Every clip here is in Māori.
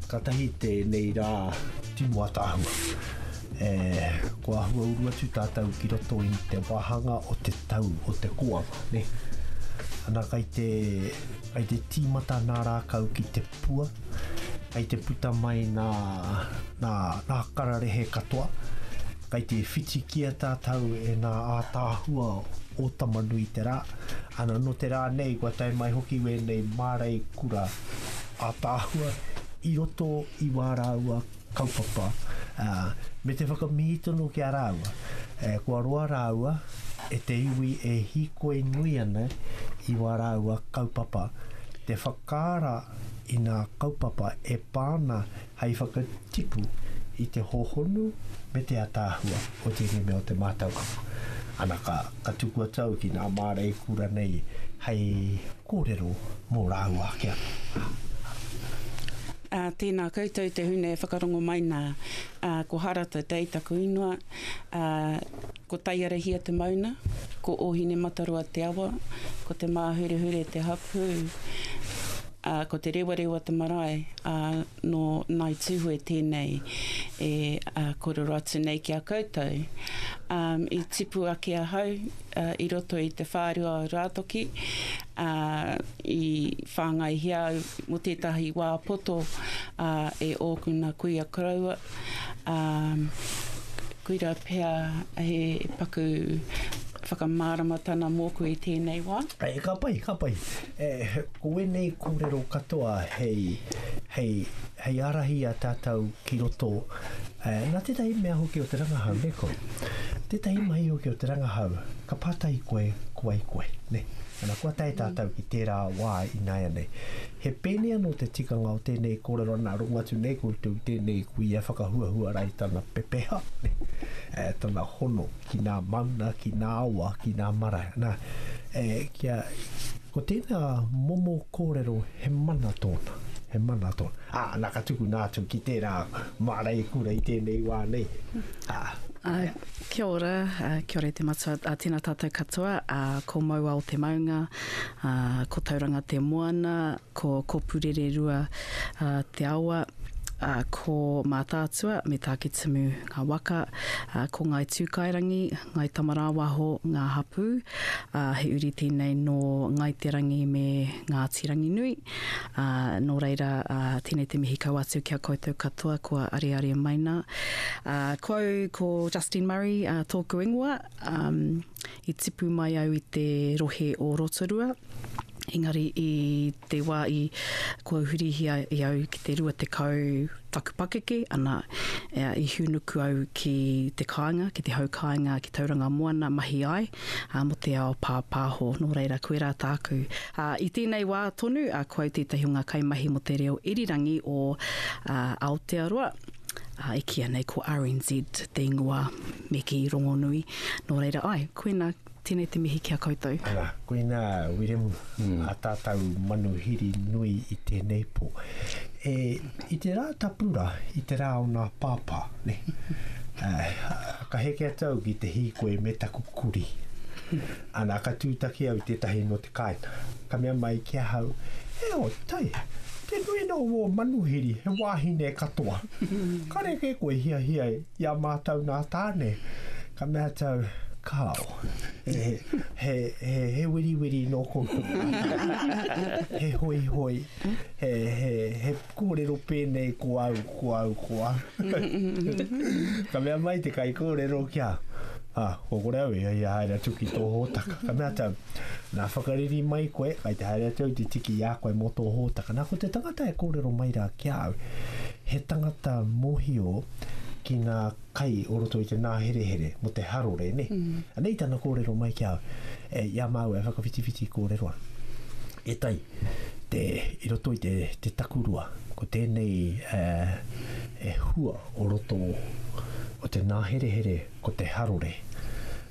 Katahi tēnei rā timu atahua. Ko ahua urua tu tātou ki roto i te wahanga o te tau, o te koanga, ne? Ana kai te tīmata nā rākau ki te pua, kai te puta mai nā kararehe katoa, kai te whiti kia tātou e nā ātāhua o tamanu i te rā. Ana no te rā nei, kua tai mai hoki we nei mārei kura ātāhua i roto i wāraua kaupapa. Me te whakamihitono ki a rāua. Kua roa rāua, e te iwi e hikoe nui ana i wāraua kaupapa. Te whakaara i nā kaupapa e pāna hei whakatipu i te hohonu me te atāhua o te mea o te mātaukapa. Ana ka tukua tau ki nā mārei kura nei hei kōrero mō rāua kia. Tēnā koutou te hune e whakarongo mai nā ko harata te eitaku inua, ko taiarahia te mauna, ko ohine matarua te awa, ko te māhurehure te hapu, ko te rewarewa te marae, no nai tūhue tēnei e kororo atu nei ki a koutou. I tipu ake a hau, i roto i te whārua o rātoki, i whāngai hia mo tētahi wā poto e ōkuna kuia karaua. Kuira pēr he paku whakamāramatana mōku i tēnei wā. Ka pai. Koe nei kōrero katoa hei arahi a tātou ki roto. Nā tētahi mea hoki o te rangahau, ne koe? Tētahi mahi hoki o te rangahau, ka pātai koe, ne? Ana kua tai tātou ki tērā wā i nāia nei. He pēne anō te tikanga o tēnei kōrero nā runga tu nei koutou tēnei kui a whakahuahua rai tana pepeha, ne? Tana hono ki nā mauna, ki nā awa, ki nā mara. Ko tēnā momo kōrero he mana tōna. Nā ka tuku nātu ki tērā mārei kura i tēnei wā nei. Kia ora te matua, tēnā tātou katoa, ko maua o te maunga, ko tauranga te moana, ko purere rua te awa, ko mātātua me tāke timu ngā waka, ko ngai tūkairangi, ngai tamarāwaho, ngā hapu, he uri tēnei no ngai te rangi me ngā tirangi nui. Nō reira, tēnei te mihi kau atu kia koutou katoa, kua ariari maina. Ko Justin Murray, tōku ingoa, i tipu mai au i te rohe o Rotorua. Engari i te wā i kua hurihia i au ki te rua te kau taku pakeke, ana i hunuku au ki te kāinga, ki te hau kāinga, ki tauranga moana mahi ai, mo te ao pāpāho, nō reira koe rā tāku. I tēnei wā tonu, kua tētahi o ngā kaimahi mo te reo irirangi o Aotearoa, e kia nei ko RNZ te ingoa me ki Rongonui. Nō reira, koena tēnei te mihi kia koutou. Ana, koena wiremu a tātou manuhiri nui i tēnei po. I te rā tapura, i te rā o nā pāpā, ne? Ka heke atau ki te hikoe me taku kuri. Ana, ka tūtaki au tētahi no te kaina. Ka mea mai kia hau, o tai, te nui no o manuhiri, he wāhine katoa. Ka reke koe hia ia mātau nā tāne. Ka mea tau, kao. He wiri no koutou. He hoi. He kōrero pēnei ko au. Ka mea mai te kai kōrero kia. Kore au ia haere tuki tō hōtaka. Ka mea tau, nā whakariri mai koe, kai te haere tau te tiki ia koe mō tō hōtaka. Nā ko te tangata e kōrero mai rā kia au. He tangata mohio ki nā kai o roto i te nā here mo te harore, ne? Anei tāna kōrero mai ki au. Ia mau e whakawhiti kōreroa. E tai, i roto i te takurua, ko tēnei e hua o roto o te nā here ko te harore.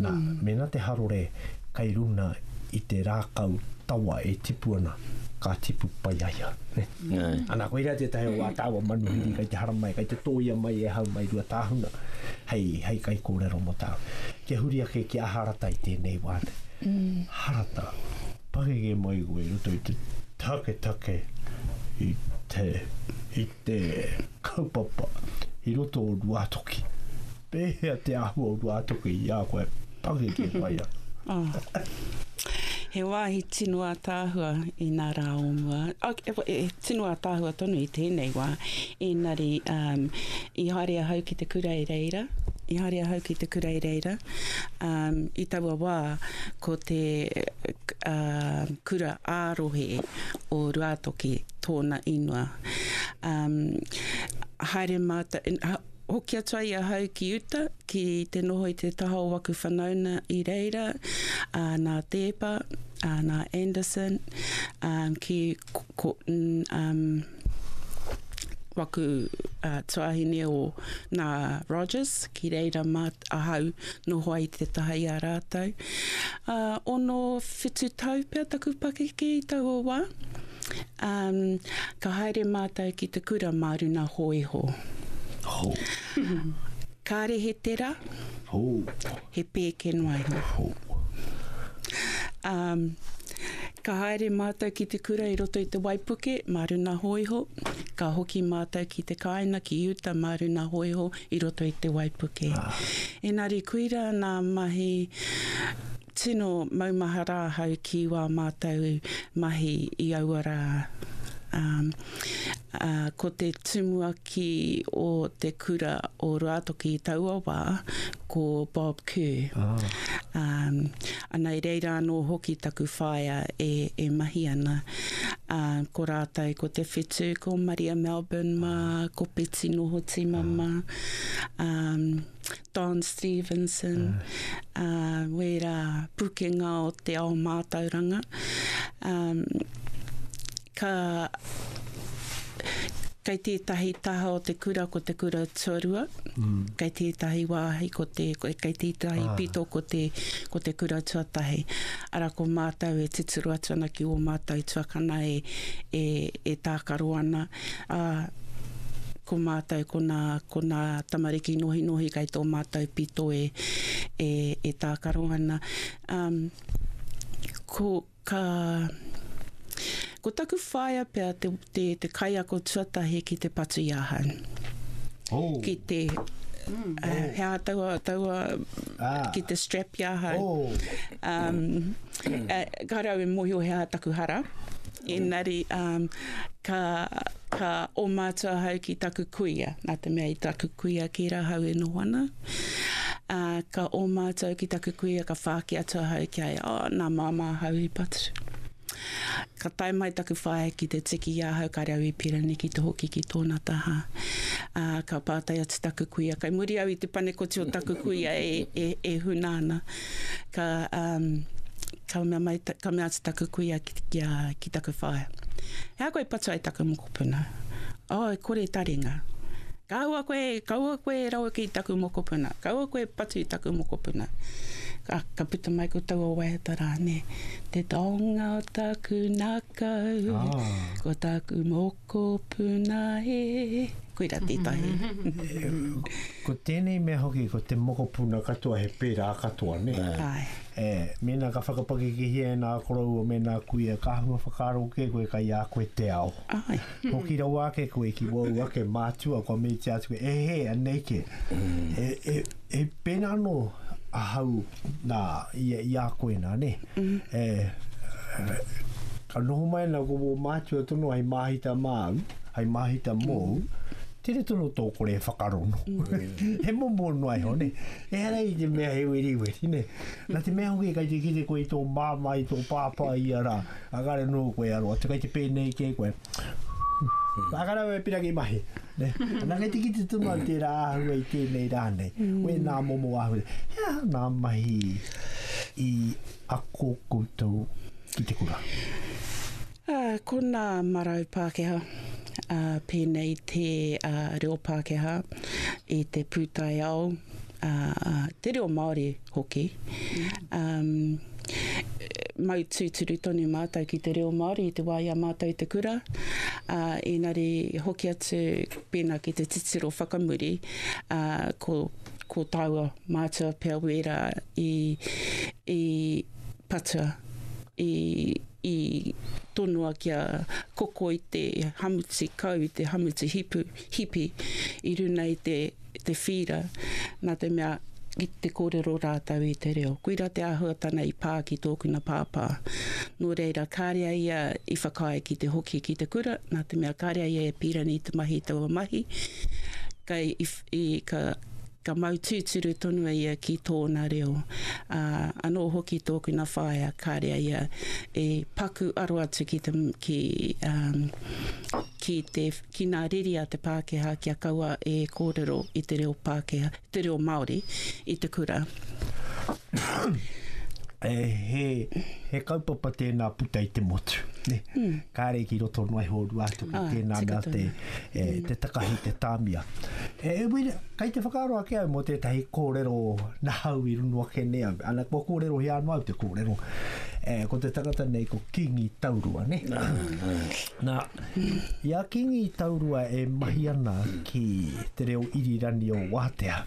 Nā, mena te harore kai runa i te rākau tawa e tipu ana. Ka tipu pai aia. Ana koe rea te tahe o a tāua manuhiri, kai te haramai, kai te tōia mai e hau mai rua tāhuna. Hei kai kōrero mo tāu. Kia huri ake ki a harata i tēnei wāne. Harata. Pakeke mai koe roto i te take i i te kaupapa i roto o rua toki. Pēhea te ahua o rua toki i a koe pangi ki whaia. He wāhi tinua tāhua i nā rā o mua. Tinua tāhua tonu i tēnei wā. Engari, i haere hau ki te kureireira. I taua wā, ko te kura ārohe o Ruatoki tōna inua. Haere māta... Hoki atua ia hau ki uta, ki te noho i te taha o waku whanauna i reira, nā Tepa, nā Anderson, ki waku tuahine o nā Rogers, ki reira ahau noho i te taha i a rātou. Ono whitu tau pia taku pakeke i tau o wā. Ka haere mātou ki te kura maruna hoiho. Ho. Kāre he tera, he pēkenua iho. Ka haere mātou ki te kura i roto i te Waipuke, maruna hoiho. Ka hoki mātou ki te kaina ki uta, maruna hoiho i roto i te Waipuke. Engari kuira nā mahi tino maumahara hau ki wā mātou mahi i auara. Ko te tumua ki o te kura o Ruatoki i taua wā, ko Bob Kerr. Ana i reira anō hoki taku whaia e mahi ana. Ko rātou ko te whetū, ko Maria Melbourne ko Peti Noho Timama, Don Stevenson, wera pukenga o te ao mātauranga. Kei tētahi taha o te kura ko te kura tuarua, kei tētahi wāhi kei tētahi pito ko te kura tuatahi. Ara ko mātou e tituru atu ana ki o mātou tuakana e tākaro ana. Ko mātou ko nā tamariki nohi kei tō mātou pito e tākaro ana. Ko taku whaia pia te kaiako tuatahi ki te patu iahan. Ki te hea taua ki te strap iahan. Ka rau e mohi o hea taku hara. Engari, ka o mātua hau ki taku kuia. Nā te mea i taku kuia ki rā hau e nohana. Ka o mātua ki taku kuia ka whāki atua hau ki ai. Nā māma hau i patu. Ka tai mai taku whae ki te tiki iahau ka rau I pirani ki te hoki ki tōna taha. Ka pātai atu taku kuia. Kai muri au I te panekoti o taku kuia e hunana. Ka mea atu taku kuia ki taku whae. Hea koe patu ai taku mokopuna. E kore taringa. Kaua koe rawa ki taku mokopuna. Kaua koe patu I taku mokopuna. Ka puta mai ko tau o waiatara, ne. Te taonga o taku nakau, ko taku mokopuna he. Koira tētahi. Ko tēnei mea hoki, ko te mokopuna katoa he pērā katoa, ne? Mena ka whakapaki ki hia nā korau o mena kuia kahua whakaro ke koe ka ia koe te ao. Hoki rau ake koe ki wau ake mātua ko me te atu he, anei ke. E pēnā no ahau nā ia koe nā, ne? Ka noho mai nā ko mātua tono ai mahita māu, ai mahita mou, tere tono tō kore whakarono. He momo noai ho, ne? E hara I te mea he weri, ne? Nā te mea hoki kai te kite koe tō māma I tō pāpā I ara, agare no koe aroa, te kai te pēnei ke koe. Akara we piraki mahi, ne? Nā kei te kite tuma te rā ahua I tēnei rānei. We nā momo ahua. Hea nā mahi I ako koutou ki te kura. Ko nā marau Pākehā. Pēnei te reo Pākehā I te pūtai ao, te reo Māori hoki. Mau tūturu tonu mātou ki te reo Māori I te wāia mātou I te kura. Engari hoki atu pēnā ki te titiro whakamuri, ko taua mātua pia wera I patua. i tonua kia koko i te hamuti kau, i te hamuti hipi, i runa i te whira, nā te mea i te kōrero rātau i te reo. Koira te āhuatana i pā ki tōkuna pāpā. Nō reira, kārea ia i whakae ki te hoki ki te kura, nā te mea kārea ia e pīrani i te mahi taua mahi, kai ka mau tūturu tonua ia ki tōna reo. Anō hoki tōkuna whaia, kārea ia e paku aro atu ki nā riria te Pākehā kia kaua e kōrero i te reo Pākehā, te reo Māori i te kura. He kaupapa tēnā puta i te motu. Ne? Kāre ki roto noi hōru atu ki tēnā mea te takahi te tāmia. Kai te whakaroa ke au mo tētahi kōrero na hau i runua ke nea. Ana kua kōrero hi anu au te kōrero. Ko te tangata nei ko Kingi Taurua, ne? Ia Kingi Taurua e mahi ana ki te reo irirani o Wātea.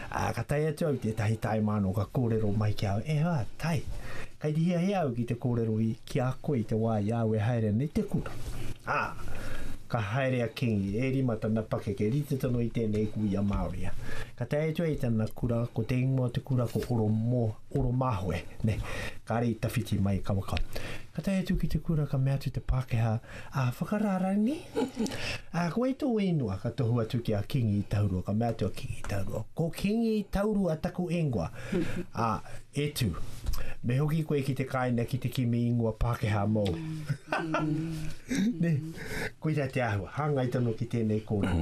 Ka tai atu au tētahi taimano ka kōrero mai ki au. Tai. Kai te hia au ki te kōrero i ki a koe i te wā i au e haere nei te kura. Ka haere a Kingi, e rima tana pakeke, rite tano i tēnei kui a Māoria. Ka te aetua i tana kura, ko te ingoa te kura ko oro mahoe, ne, ka rei tawhiti mai kawaka. Ka te aetua ki te kura ka mea tu te Pākehā, whakarārani, ko e tō inua ka tohu atu ki a Kingi Taurua, ka mea tu a Kingi Taurua. Ko Kingi Taurua taku ingoa, e tu. Me hoki koe ki te kaina ki te kimi ingoa Pākehā mō. Ne, koira te ahua, hanga i tano ki tēnei kōra.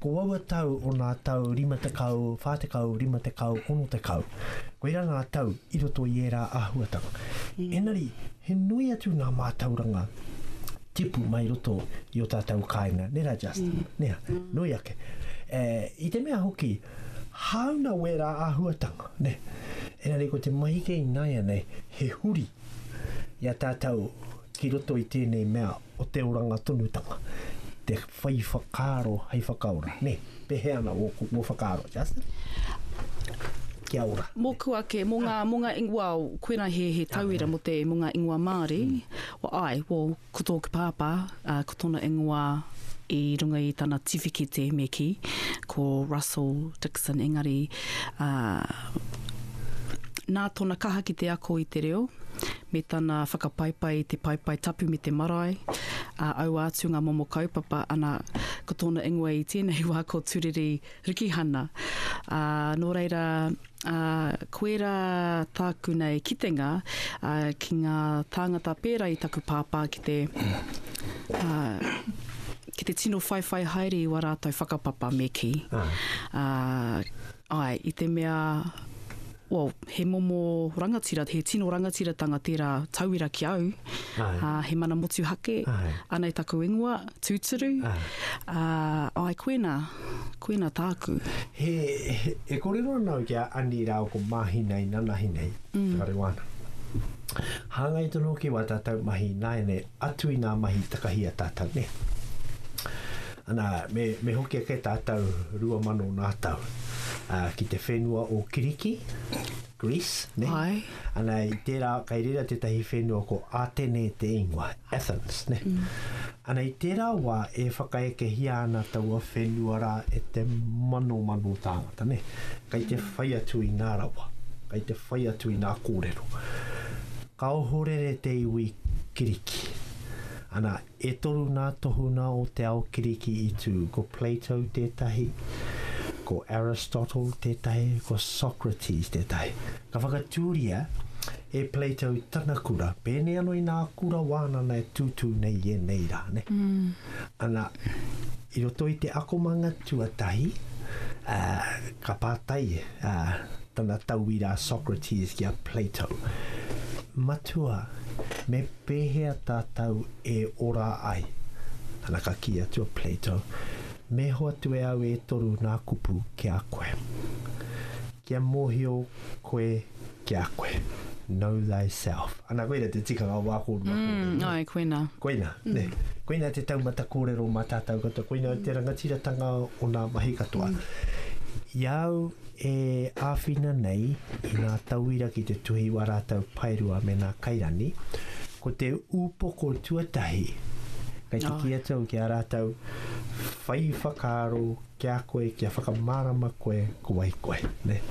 Ko wawa tau o nā tau 5 te kau, 4 te kau, 5 te kau, 6 te kau. Koira ngā tau i roto i e rā ahuatanga. Enari, he nui atu ngā mātauranga tipu mai roto i o tātou kāinga. Nera Justin, nea, nui ake. I te mea hoki, hauna we rā ahuatanga, ne. Enari ko te mahike i naia nei, he huri ia tātou ki roto i tēnei mea o te oranga tonutanga. Te whai whakaro hei whakaora. Ne, pehe ana o whakaro, Justin? Kia ora. Mōku ake, mō ngā ingoa, koena he tauira mo te mō ngā ingoa Māori, ko tōku pāpā, ko tōna ingoa i runga i tana tiviki meki, ko Russell Dixon, engari, nā tōna kaha ki te ako i te reo, me tana whakapaipai, te paipai tapu me te marae, au atu ngā momo kaupapa, ana ko tōna ingoa i tēnei wā ko turiri rikihana. Nō reira, koera tāku nei kitenga, ki ngā tāngata pēra i taku pāpā ki te tino whaiwhai haere i wa rātou whakapapa meki. I te mea, he momo rangatira, he tino rangatira tanga tērā tauira ki au, he mana motu hake, anei taku ingoa, tūturu, koena tāku. E kōrero anau kia ani rao ko mahi nei, nanahi nei, wharewana. Hanga i tono ki wa tātou mahi nai ne, atu i nā mahi takahia tātou ne. Ana, me hoki ake tātou 2 mano nā tau. Ki te whenua o Kiriki, Greece, ne? Ana i tērā, kai rira tētahi whenua ko Atene te ingoa, Athens, ne? Ana i tērā wā e whakaeke hia ana taua whenua rā e te mano tāngata, ne? Kai te whai atu i ngā rawa, kai te whai atu i ngā kōrero. Ka ohorere te iwi Kiriki. Ana, e toru nā tohuna o te ao Kiriki i tū, ko Plato tētahi, ko Aristotle tētahi, ko Socrates tētahi. Ka whakatūria e Plato i tana kura, pēne anō i nā kura wāna nei tūtū nei e nei rā, ne? Ana, i roto i te akomanga tuatahi, ka pātai tana tauira Socrates kia Plato. Matua, me pēhea tātou e ora ai. Ana ka kia tua Plato. Me hoa tue au e toru nā kupu ki a koe. Kia mōhio koe ki a koe. Know thyself. Ana koe te tikanga wākōru. Ai, koena. Koena, ne. Koena te taumata kōrero mā tātou katoa. Koena te rangatiratanga o nā mahi katoa. Iau e āwhina nei i nā tauira ki te tuhi wa rātou pairua me nā kairani. ko te upoko tuatahi. Kei te kia tau ki a rātau whai whakaro kia koe, kia whakamarama koe, ko wai koe. Ne?